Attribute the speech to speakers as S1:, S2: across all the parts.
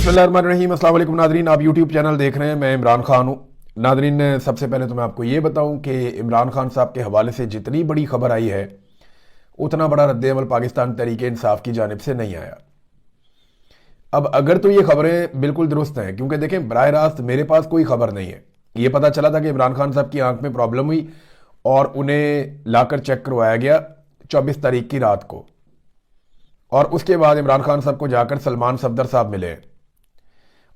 S1: बिस्मिल्लाहिर्रहमानिर्रहीम। अस्सलाम वालेकुम नादरीन, आप यूट्यूब चैनल देख रहे हैं। मैं इमरान खान हूँ। नादरीन, सबसे पहले तो मैं आपको ये बताऊँ कि इमरान खान साहब के हवाले से जितनी बड़ी खबर आई है उतना बड़ा रद्द-ए-अमल पाकिस्तान तहरीक इंसाफ की जानिब से नहीं आया। अब अगर तो ये खबरें बिल्कुल दुरुस्त हैं, क्योंकि देखें बराह रास्त मेरे पास कोई खबर नहीं है। ये पता चला था कि इमरान खान साहब की आंख में प्रॉब्लम हुई और उन्हें लाकर चेक करवाया गया 24 तारीख की रात को, और उसके बाद इमरान खान साहब को जाकर सलमान सफदर साहब मिले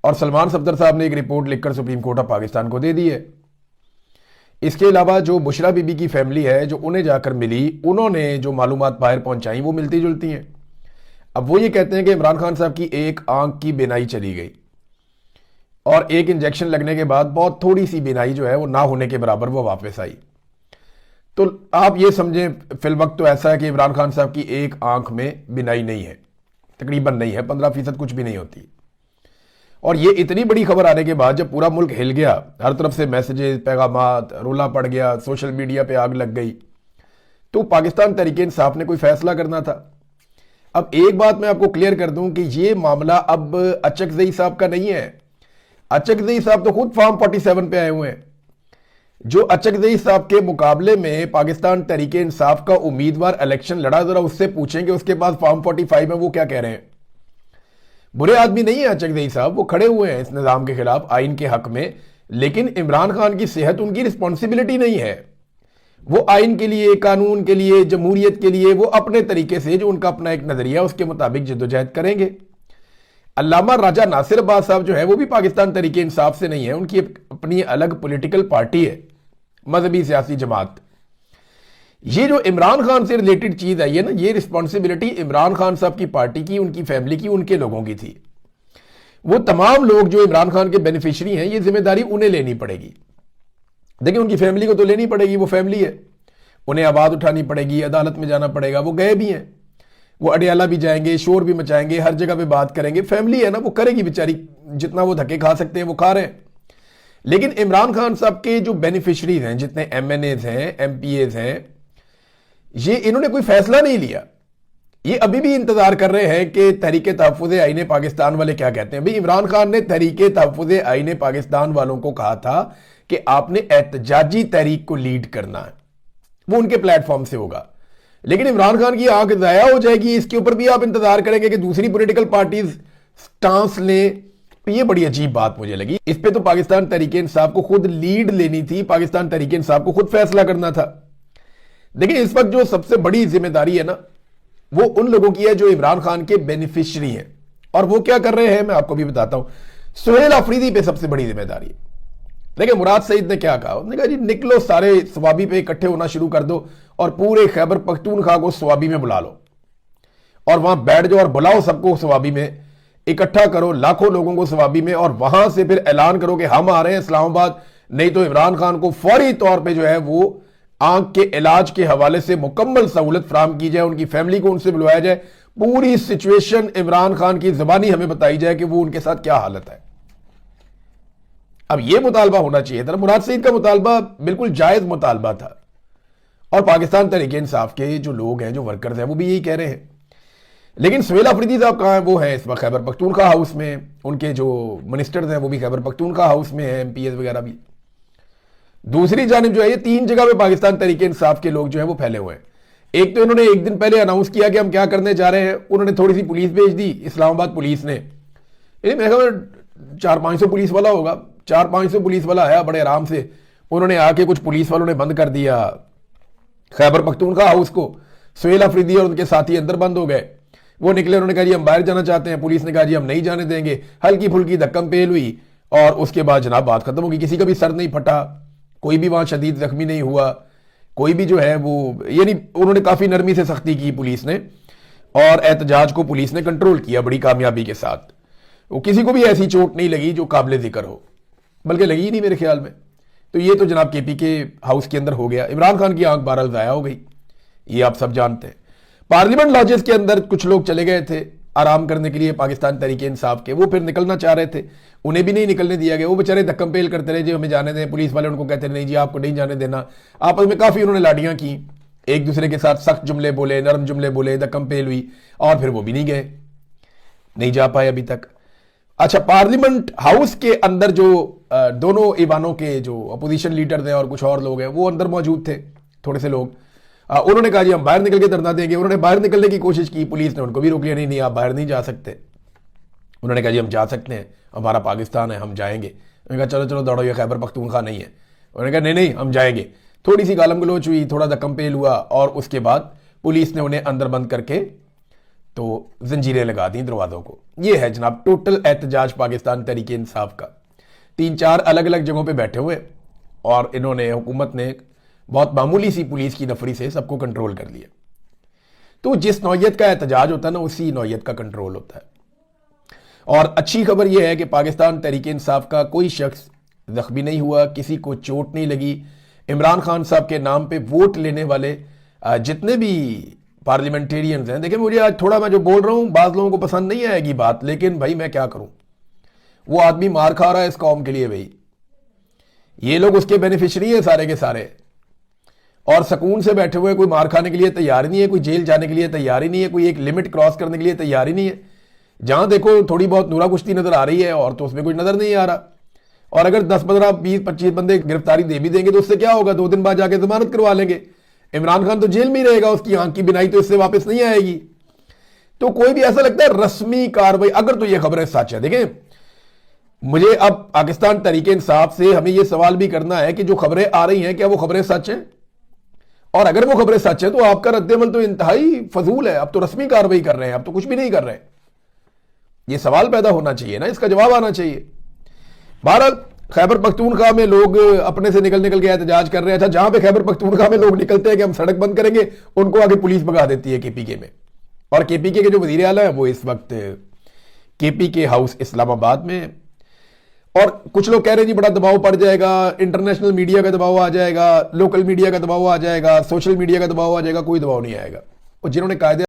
S1: और सलमान सफदर साहब ने एक रिपोर्ट लिखकर सुप्रीम कोर्ट ऑफ पाकिस्तान को दे दी है। इसके अलावा जो बुशरा बीबी की फैमिली है जो उन्हें जाकर मिली, उन्होंने जो मालूमात बाहर पहुंचाई वो मिलती जुलती हैं। अब वो ये कहते हैं कि इमरान खान साहब की एक आंख की बिनाई चली गई और एक इंजेक्शन लगने के बाद बहुत थोड़ी सी बिनाई जो है वो ना होने के बराबर वो वापस आई। तो आप ये समझें फिल वक्त तो ऐसा है कि इमरान खान साहब की एक आंख में बिनाई नहीं है, तकरीबन नहीं है, 15% कुछ भी नहीं होती। और ये इतनी बड़ी खबर आने के बाद जब पूरा मुल्क हिल गया, हर तरफ से मैसेजेस, पैगामात, रोला पड़ गया, सोशल मीडिया पे आग लग गई, तो पाकिस्तान तहरीक इंसाफ ने कोई फैसला करना था। अब एक बात मैं आपको क्लियर कर दूं कि ये मामला अब अचकजई साहब का नहीं है। अचकजई साहब तो खुद फॉर्म 47 पे आए हुए हैं। जो अचकजई साहब के मुकाबले में पाकिस्तान तहरीक इंसाफ का उम्मीदवार इलेक्शन लड़ा, जरा उससे पूछेंगे उसके पास फॉर्म 45 में वो क्या कह रहे हैं। बुरे आदमी नहीं है अचकजई साहब, वो खड़े हुए हैं इस निजाम के खिलाफ, आइन के हक में, लेकिन इमरान खान की सेहत उनकी रिस्पॉन्सिबिलिटी नहीं है। वो आइन के लिए, कानून के लिए, जमहूरियत के लिए वो अपने तरीके से जो उनका अपना एक नजरिया उसके मुताबिक जद्दोजहद करेंगे। अल्लामा राजा नासिर अब्बास साहब जो है वो भी पाकिस्तान तहरीक इंसाफ से नहीं है, उनकी अपनी अलग पॉलिटिकल पार्टी है, मजहबी सियासी जमात। ये जो इमरान खान से रिलेटेड चीज आई है ना, ये रिस्पॉन्सिबिलिटी इमरान खान साहब की पार्टी की, उनकी फैमिली की, उनके लोगों की थी। वो तमाम लोग जो इमरान खान के बेनिफिशियरी हैं, ये जिम्मेदारी उन्हें लेनी पड़ेगी। देखिए उनकी फैमिली को तो लेनी पड़ेगी, वो फैमिली है, उन्हें आवाज उठानी पड़ेगी, अदालत में जाना पड़ेगा। वो गए भी हैं, वो अडियाला भी जाएंगे, शोर भी मचाएंगे, हर जगह पे बात करेंगे। फैमिली है ना, वो करेगी बेचारी, जितना वो धक्के खा सकते हैं वो खा रहे हैं। लेकिन इमरान खान साहब के जो बेनिफिशरीज हैं, जितने MNAs हैं, MPAs हैं, ये इन्होंने कोई फैसला नहीं लिया। ये अभी भी इंतजार कर रहे हैं कि तहरीक तहफ़्फ़ुज़ आईन पाकिस्तान वाले क्या कहते हैं। भाई इमरान खान ने तहरीक तहफ़्फ़ुज़ आईन पाकिस्तान वालों को कहा था कि आपने एहतजाजी तहरीक को लीड करना है, वो उनके प्लेटफॉर्म से होगा। लेकिन इमरान खान की आंख जाया हो जाएगी, इसके ऊपर भी आप इंतजार करेंगे कि दूसरी पॉलिटिकल पार्टीज स्टांस लें। ये बड़ी अजीब बात मुझे लगी। इस पे तो पाकिस्तान तहरीक इंसाफ को खुद लीड लेनी थी, पाकिस्तान तहरीक इंसाफ को खुद फैसला करना था। देखिए इस वक्त जो सबसे बड़ी जिम्मेदारी है ना, वो उन लोगों की है जो इमरान खान के बेनिफिशियरी हैं। और वो क्या कर रहे हैं मैं आपको भी बताता हूं। सुहेल अफरीदी पे सबसे बड़ी जिम्मेदारी है। देखिए मुराद सईद ने क्या कहा, उसने कहा जी निकलो सारे स्वाबी पे इकट्ठे होना शुरू कर दो और पूरे खैबर पख्तूनख्वा को स्वाबी में बुला लो और वहां बैठ जाओ और बुलाओ सबको स्वाबी में, इकट्ठा करो लाखों लोगों को स्वाबी में, और वहां से फिर ऐलान करो कि हम आ रहे हैं इस्लामाबाद, नहीं तो इमरान खान को फौरी तौर पर जो है वो आंख के इलाज के हवाले से मुकम्मल सहूलत फराम की जाए, उनकी फैमिली को उनसे बुलवाया जाए, पूरी सिचुएशन इमरान खान की जबानी हमें बताई जाए कि वो उनके साथ क्या हालत है। अब यह मुतालबा होना चाहिए था। मुराद सईद का मुतालबा बिल्कुल जायज मुतालबा था और पाकिस्तान तहरीक इंसाफ के जो लोग हैं, जो वर्कर्स हैं, वो भी यही कह रहे हैं। लेकिन सुहेल अफरीदी साहब कहां हैं? वो है इस वक्त खैबर पख्तूनख्वा हाउस में, उनके जो मिनिस्टर्स हैं वो भी खैबर पख्तूनख्वा हाउस में है, MPAs वगैरह भी। दूसरी जानिब जो है ये 3 जगह पे पाकिस्तान तहरीक इंसाफ के लोग जो है वो फैले हुए हैं। एक तो इन्होंने एक दिन पहले अनाउंस किया कि हम क्या करने जा रहे हैं, उन्होंने थोड़ी सी पुलिस भेज दी, इस्लामाबाद पुलिस ने, मेरे ख्याल 400-500 पुलिस वाला होगा, 400-500 पुलिस वाला आया बड़े आराम से। उन्होंने आके कुछ पुलिस वालों ने बंद कर दिया खैबर पख्तूनख्वा हाउस को। सुहेल अफरीदी और उनके साथी अंदर बंद हो गए। वो निकले, उन्होंने कहा जी हम बाहर जाना चाहते हैं। पुलिस ने कहा जी हम नहीं जाने देंगे। हल्की फुल्की धक्कम पेल हुई और उसके बाद जनाब बात खत्म होगी। किसी का भी सर नहीं फटा, कोई भी वहां शदीद जख्मी नहीं हुआ, कोई भी जो है वो, यानी उन्होंने काफी नरमी से सख्ती की पुलिस ने और एहतजाज को पुलिस ने कंट्रोल किया बड़ी कामयाबी के साथ। वो किसी को भी ऐसी चोट नहीं लगी जो काबिल जिक्र हो, बल्कि लगी ही नहीं मेरे ख्याल में। तो ये तो जनाब KP के हाउस के अंदर हो गया। इमरान खान की आंख बहरहाल जाया हो गई, ये आप सब जानते हैं। पार्लियामेंट लॉजेस के अंदर कुछ लोग चले गए थे आराम करने के लिए पाकिस्तान तहरीक इंसाफ के, वो फिर निकलना चाह रहे थे, उन्हें भी नहीं निकलने दिया गया। वो बेचारे धक्कम पेल करते रहे जी हमें जाने दें, पुलिस वाले उनको कहते नहीं जी आपको नहीं जाने देना। आपस में काफी उन्होंने लाड़ियां की, एक दूसरे के साथ सख्त जुमले बोले, नरम जुमले बोले, धक्कम पेल हुई और फिर वो भी नहीं गए, नहीं जा पाए अभी तक। अच्छा, पार्लियामेंट हाउस के अंदर जो दोनों ईवानों के जो अपोजिशन लीडर थे और कुछ और लोग हैं वो अंदर मौजूद थे, थोड़े से लोग। उन्होंने कहा जी हम बाहर निकल के धरना देंगे। उन्होंने बाहर निकलने की कोशिश की, पुलिस ने उनको भी रोक लिया, नहीं नहीं आप बाहर नहीं जा सकते। उन्होंने कहा जी हम जा सकते हैं, हमारा पाकिस्तान है, हम जाएंगे। उन्होंने कहा चलो चलो दौड़ो, ये खैबर पख्तूनख्वा नहीं है। उन्होंने कहा नहीं नहीं हम जाएंगे। थोड़ी सी गालम गलोच हुई, थोड़ा धक्कम पेल हुआ और उसके बाद पुलिस ने उन्हें अंदर बंद करके तो जंजीरें लगा दी दरवाजों को। ये है जनाब टोटल एहतजाज पाकिस्तान तहरीक इंसाफ का। 3-4 अलग अलग जगहों पे बैठे हुए और इन्होंने, हुकूमत ने बहुत मामूली सी पुलिस की नफरी से सबको कंट्रोल कर लिया। तो जिस नौयत का एहतजाज होता है ना, उसी नौयत का कंट्रोल होता है। और अच्छी खबर यह है कि पाकिस्तान तहरीक इंसाफ का कोई शख्स जख्मी नहीं हुआ, किसी को चोट नहीं लगी। इमरान खान साहब के नाम पे वोट लेने वाले जितने भी पार्लियामेंटेरियंस हैं, देखिए मुझे आज थोड़ा मैं जो बोल रहा हूं बाज लोगों को पसंद नहीं आएगी बात, लेकिन भाई मैं क्या करूं, वो आदमी मार खा रहा है इस कौम के लिए भाई। ये लोग उसके बेनिफिशरी है सारे के सारे, और सुकून से बैठे हुए, कोई मार खाने के लिए तैयार नहीं है, कोई जेल जाने के लिए तैयार ही नहीं है, कोई एक लिमिट क्रॉस करने के लिए तैयार ही नहीं है। जहां देखो थोड़ी बहुत नूरा कुश्ती नजर आ रही है और तो उसमें कुछ नजर नहीं आ रहा। और अगर 10, 15, 20, 25 बंदे गिरफ्तारी दे भी देंगे तो उससे क्या होगा, 2 दिन बाद जाके जमानत करवा लेंगे। इमरान खान तो जेल में ही रहेगा, उसकी आंख की बिनाई तो इससे वापस नहीं आएगी। तो कोई भी ऐसा लगता है रस्मी कार्रवाई, अगर तो ये खबरें सच है। देखें, मुझे अब पाकिस्तान तहरीक इंसाफ से हमें यह सवाल भी करना है कि जो खबरें आ रही हैं क्या वो खबरें सच हैं, और अगर वो खबरें सच है तो आपका रद्देमल तो इंतहाई फजूल है। अब तो रस्मी कार्रवाई कर रहे हैं, अब तो कुछ भी नहीं कर रहे। ये सवाल पैदा होना चाहिए ना, इसका जवाब आना चाहिए। बहरहाल खैबर पख्तूनख्वा में लोग अपने से निकल निकल के एहतजाज कर रहे हैं। अच्छा, जहां पे खैबर पख्तूनख्वा में लोग निकलते हैं कि हम सड़क बंद करेंगे, उनको आगे पुलिस भगा देती है केपीके में। और केपीके के जो वजीर आला है वो इस वक्त केपीके हाउस इस्लामाबाद में। और कुछ लोग कह रहे हैं जी बड़ा दबाव पड़ जाएगा, इंटरनेशनल मीडिया का दबाव आ जाएगा, लोकल मीडिया का दबाव आ जाएगा, सोशल मीडिया का दबाव आ जाएगा। कोई दबाव नहीं आएगा। और जिन्होंने कायदे